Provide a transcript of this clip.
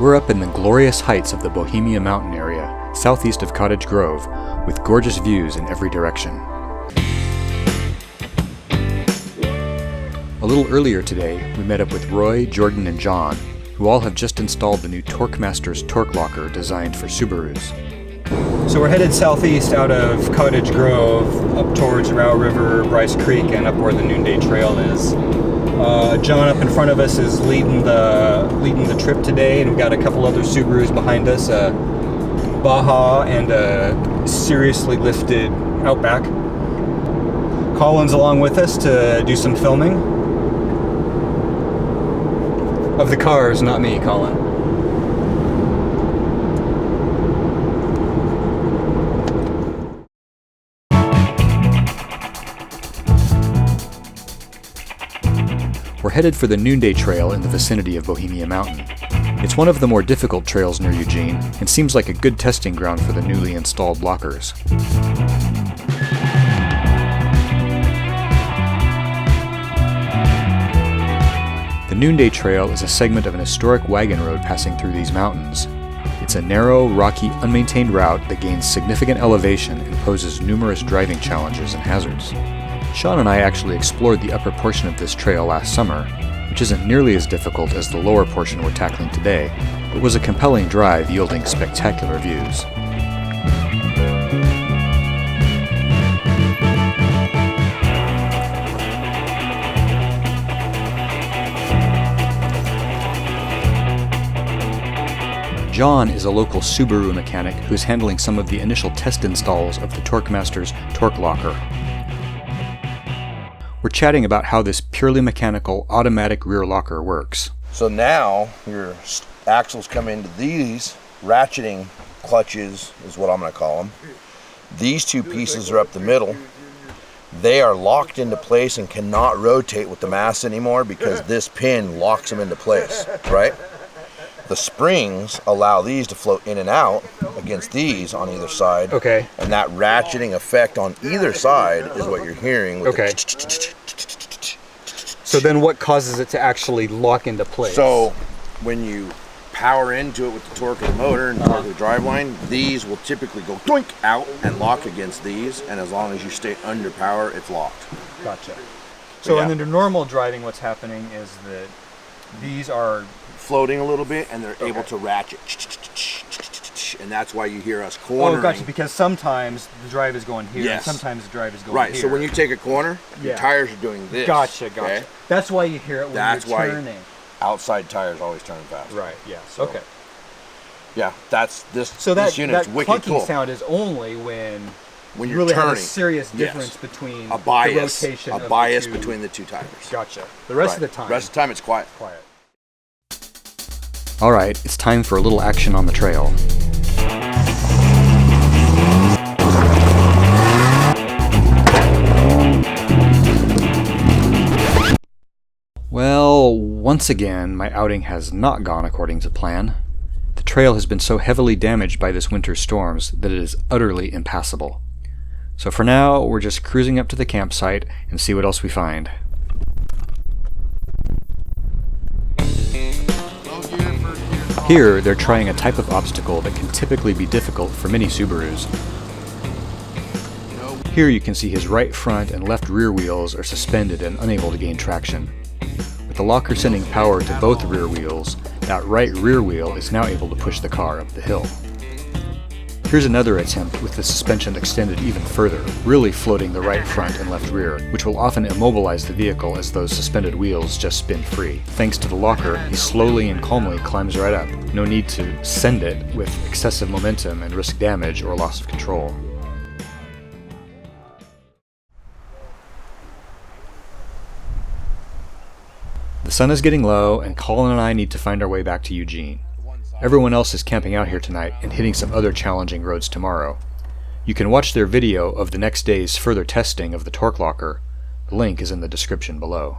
We're up in the glorious heights of the Bohemia Mountain area, southeast of Cottage Grove, with gorgeous views in every direction. A little earlier today, we met up with Roy, Jordan, and John, who all have just installed the new Torq-Masters torque locker designed for Subarus. So we're headed southeast out of Cottage Grove, up towards Row River, Bryce Creek, and up where the Noonday Trail is. John up in front of us is leading the trip today, and we've got a couple other Subarus behind us, a Baja and a seriously lifted Outback. Colin's along with us to do some filming of the cars, not me, Colin. We're headed for the Noonday Trail in the vicinity of Bohemia Mountain. It's one of the more difficult trails near Eugene, and seems like a good testing ground for the newly installed lockers. The Noonday Trail is a segment of an historic wagon road passing through these mountains. It's a narrow, rocky, unmaintained route that gains significant elevation and poses numerous driving challenges and hazards. Shawn and I actually explored the upper portion of this trail last summer, which isn't nearly as difficult as the lower portion we're tackling today, but was a compelling drive yielding spectacular views. John is a local Subaru mechanic who's handling some of the initial test installs of the Torq-Masters torque locker. We're chatting about how this purely mechanical automatic rear locker works. So now your axles come into these ratcheting clutches, is what I'm going to call them. These two pieces are up the middle. They are locked into place and cannot rotate with the mass anymore because this pin locks them into place, right? The springs allow these to float in and out against these on either side. Okay. And that ratcheting effect on either side is what you're hearing. With Okay. So then what causes it to actually lock into place? So when you power into it with the torque of the motor and torque of the driveline, these will typically go doink out and lock against these, and as long as you stay under power, it's locked. Gotcha. So Yeah. in the normal driving, what's happening is that these are Floating a little bit, and they're able to ratchet, and that's why you hear us cornering. Oh, gotcha, because sometimes the drive is going here, Yes. and sometimes the drive is going Right, here. so when you take a corner, your Yeah. tires are doing this. Gotcha. okay? That's why you hear it when That's you're why turning. outside tires always turn fast. Right, yes, So, okay. Yeah, that's this. So this that unit's that wicked clunking cool. sound is only when When you you're really have a turning, serious yes. difference between a bias, the rotation of bias the two. between the two tires. Gotcha. The rest Right. of the time. Rest of the time, it's quiet. Quiet. Alright, it's time for a little action on the trail. Well, once again, my outing has not gone according to plan. The trail has been so heavily damaged by this winter's storms that it is utterly impassable. So for now, we're just cruising up to the campsite and see what else we find. Here, they're trying a type of obstacle that can typically be difficult for many Subarus. Here you can see his right front and left rear wheels are suspended and unable to gain traction. With the locker sending power to both rear wheels, that right rear wheel is now able to push the car up the hill. Here's another attempt with the suspension extended even further, really floating the right front and left rear, which will often immobilize the vehicle as those suspended wheels just spin free. Thanks to the locker, he slowly and calmly climbs right up. No need to send it with excessive momentum and risk damage or loss of control. The sun is getting low, and Colin and I need to find our way back to Eugene. Everyone else is camping out here tonight and hitting some other challenging roads tomorrow. You can watch their video of the next day's further testing of the torque locker. The link is in the description below.